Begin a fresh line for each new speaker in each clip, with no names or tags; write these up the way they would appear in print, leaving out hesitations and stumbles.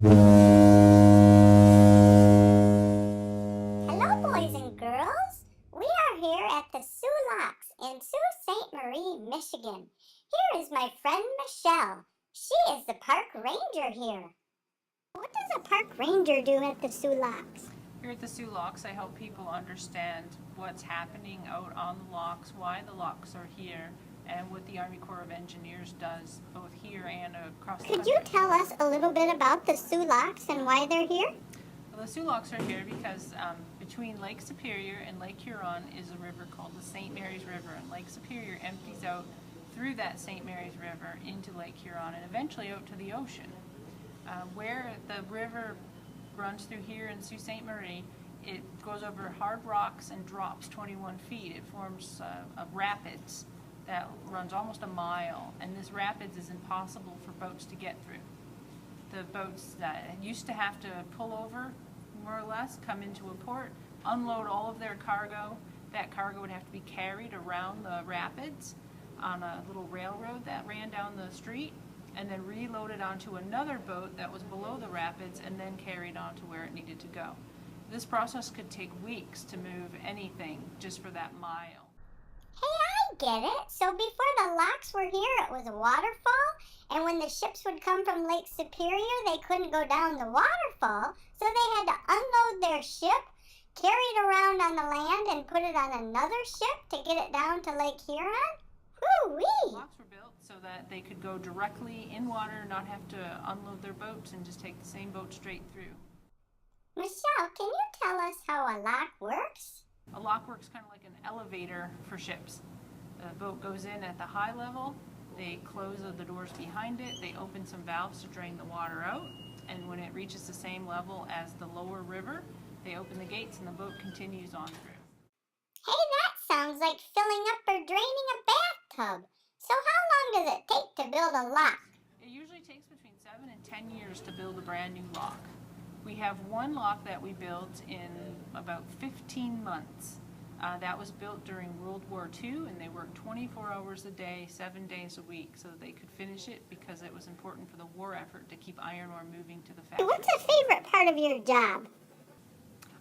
Hello, boys and girls. We are here at the Soo Locks in Sault Ste. Marie, Michigan. Here is my friend Michelle. She is the park ranger here. What does a park ranger do at the Soo Locks?
Here at the Soo Locks, I help people understand what's happening out on the locks, why the locks are here, and what the Army Corps of Engineers does both here and across the
Could
country.
you tell us a little bit about the Soo Locks and why they're here?
Well, the Soo Locks are here because between Lake Superior and Lake Huron is a river called the St. Mary's River, and Lake Superior empties out through that St. Mary's River into Lake Huron and eventually out to the ocean. Where the river runs through here in Sault Ste. Marie, it goes over hard rocks and drops 21 feet. It forms a rapids that runs almost a mile, and this rapids is impossible for boats to get through. The boats that used to have to pull over, more or less, come into a port, unload all of their cargo. That cargo would have to be carried around the rapids on a little railroad that ran down the street, and then reloaded onto another boat that was below the rapids and then carried on to where it needed to go. This process could take weeks to move anything just for that mile.
Hey, I get it. So before the locks were here, it was a waterfall, and when the ships would come from Lake Superior, they couldn't go down the waterfall, so they had to unload their ship, carry it around on the land, and put it on another ship to get it down to Lake Huron? Woo-wee!
Locks were built so that they could go directly in water, not have to unload their boats, and just take the same boat straight through.
Michelle, can you tell us how a lock works?
A lock works kind of like an elevator for ships. The boat goes in at the high level, they close the doors behind it, they open some valves to drain the water out, and when it reaches the same level as the lower river, they open the gates and the boat continues on through.
Hey, that sounds like filling up or draining a bathtub. So how long does it take to build a lock?
It usually takes between 7 and 10 years to build a brand new lock. We have one lock that we built in about 15 months. That was built during World War II, and they worked 24 hours a day, 7 days a week, so that they could finish it because it was important for the war effort to keep iron ore moving to the factory.
What's a favorite part of your job?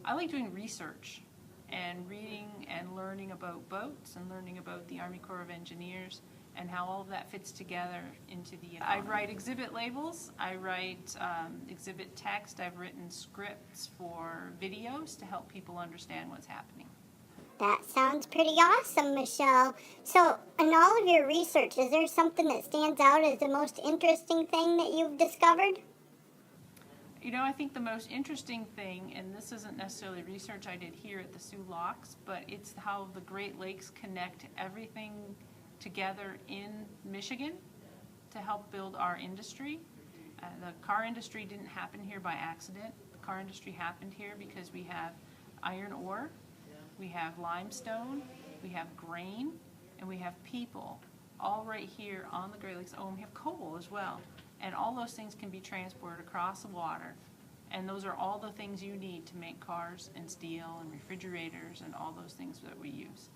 I like doing research and reading and learning about boats and learning about the Army Corps of Engineers and how all of that fits together into the... I write exhibit labels, I write exhibit text, I've written scripts for videos to help people understand what's happening.
That sounds pretty awesome, Michelle. So, in all of your research, is there something that stands out as the most interesting thing that you've discovered?
You know, I think the most interesting thing, and this isn't necessarily research I did here at the Soo Locks, but it's how the Great Lakes connect everything together in Michigan to help build our industry. The car industry didn't happen here by accident. The car industry happened here because we have iron ore, we have limestone, we have grain, and we have people all right here on the Great Lakes. Oh, and we have coal as well. And all those things can be transported across the water. And those are all the things you need to make cars and steel and refrigerators and all those things that we use.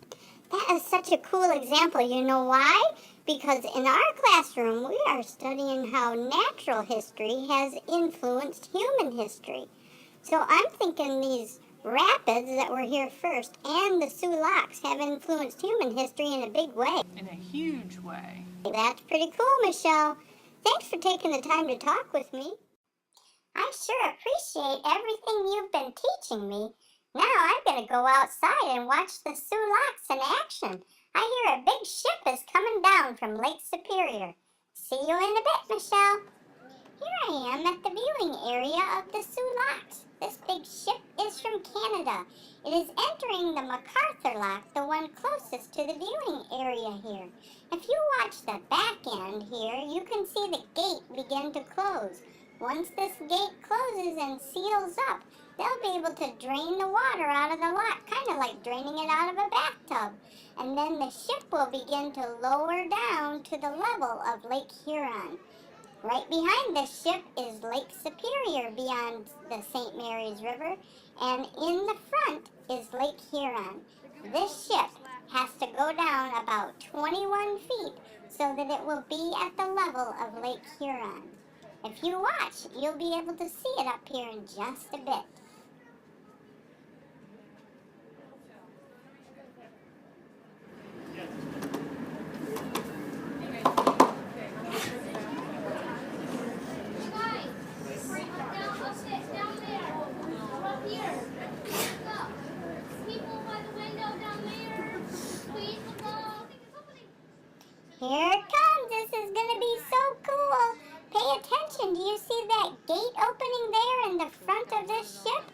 That is such a cool example. You know why? Because in our classroom, we are studying how natural history has influenced human history. So I'm thinking these rapids that were here first and the Soo Locks have influenced human history in a big way.
In a huge way.
That's pretty cool, Michelle. Thanks for taking the time to talk with me. I sure appreciate everything you've been teaching me. Now I'm going to go outside and watch the Soo Locks in action. I hear a big ship is coming down from Lake Superior. See you in a bit, Michelle. Here I am at the viewing area of the Soo Locks. This big ship is from Canada. It is entering the MacArthur Lock, the one closest to the viewing area here. If you watch the back end here, you can see the gate begin to close. Once this gate closes and seals up, they'll be able to drain the water out of the lock, kind of like draining it out of a bathtub. And then the ship will begin to lower down to the level of Lake Huron. Right behind the ship is Lake Superior beyond the St. Mary's River, and in the front is Lake Huron. This ship has to go down about 21 feet so that it will be at the level of Lake Huron. If you watch, you'll be able to see it up here in just a bit. Here it comes. This is going to be so cool. Pay attention. Do you see that gate opening there in the front of this ship?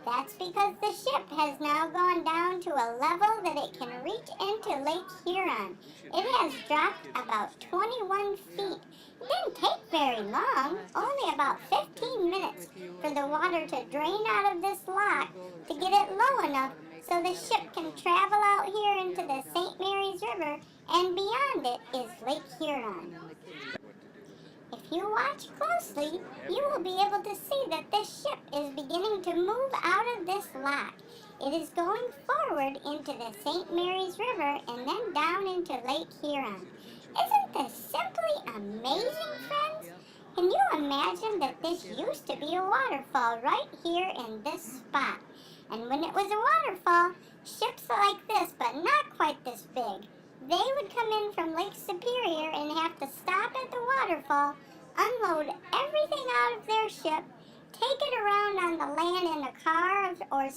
That's because the ship has now gone down to a level that it can reach into Lake Huron. It has dropped about 21 feet. It didn't take very long, only about 15 minutes for the water to drain out of this lock to get it low enough so the ship can travel out here into the St. Mary's River, and beyond it is Lake Huron. If you watch closely, you will be able to see that this ship is beginning to move out of this lock. It is going forward into the St. Mary's River and then down into Lake Huron. Isn't this simply amazing, friends? Can you imagine that this used to be a waterfall right here in this spot? And when it was a waterfall, ships like this, but not quite this big, they would come in from Lake Superior and have to stop at the waterfall, unload everything out of their ship, take it around on the land in a car or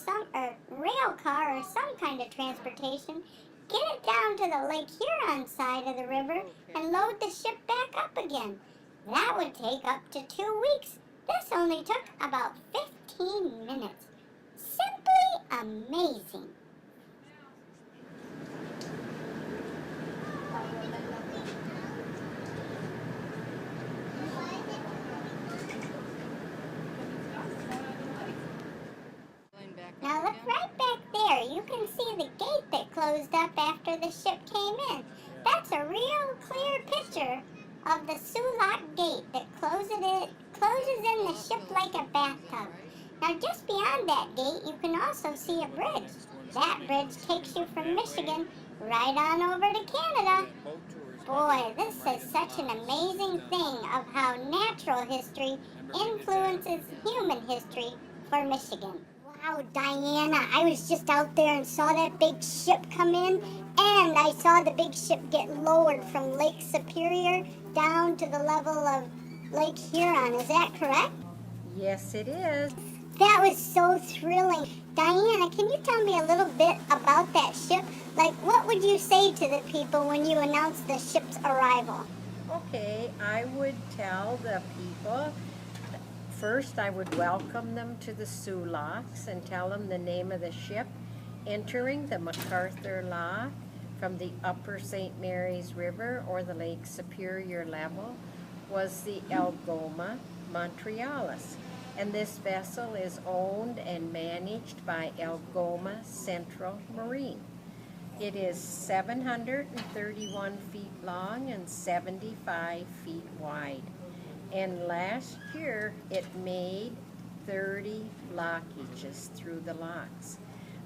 rail car or some kind of transportation, get it down to the Lake Huron side of the river, and load the ship back up again. That would take up to 2 weeks. This only took about 15 minutes. Simply amazing. Now look right back there. You can see the gate that closed up after the ship came in. That's a real clear picture of the Soo Lock gate that closes in the ship like a bathtub. Now just beyond that gate, you can also see a bridge. That bridge takes you from Michigan right on over to Canada. Boy, this is such an amazing thing of how natural history influences human history for Michigan. Wow, Diana, I was just out there and saw that big ship come in, and I saw the big ship get lowered from Lake Superior down to the level of Lake Huron. Is that correct?
Yes, it is.
That was so thrilling. Diana, can you tell me a little bit about that ship? Like, what would you say to the people when you announced the ship's arrival?
Okay, I would tell the people, first I would welcome them to the Soo Locks and tell them the name of the ship entering the MacArthur Lock from the upper St. Mary's River or the Lake Superior level was the Algoma Montrealis. And this vessel is owned and managed by Algoma Central Marine. It is 731 feet long and 75 feet wide. And last year it made 30 lockages through the locks.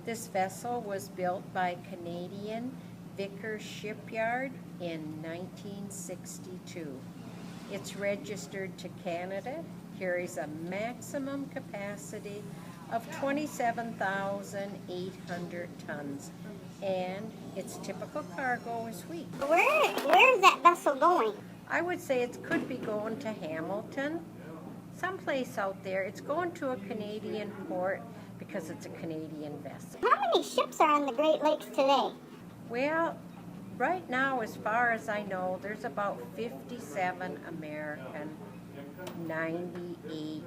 This vessel was built by Canadian Vickers Shipyard in 1962. It's registered to Canada, carries a maximum capacity of 27,800 tons, and its typical cargo is wheat.
Where is that vessel going?
I would say it could be going to Hamilton, someplace out there. It's going to a Canadian port because it's a Canadian vessel.
How many ships are on the Great Lakes today?
Well, right now, as far as I know, there's about 57 American, 98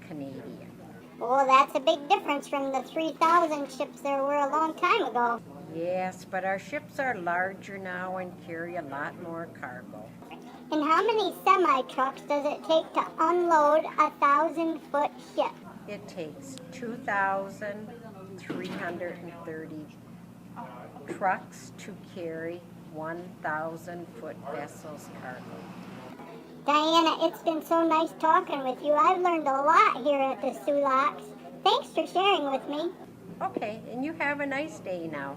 Canadian.
Well, that's a big difference from the 3,000 ships there were a long time ago.
Yes, but our ships are larger now and carry a lot more cargo.
And how many semi-trucks does it take to unload a 1,000-foot ship?
It takes 2,330 trucks to carry 1,000-foot vessels cargo.
Diana, it's been so nice talking with you. I've learned a lot here at the Soo Locks. Thanks for sharing with me.
Okay, and you have a nice day now.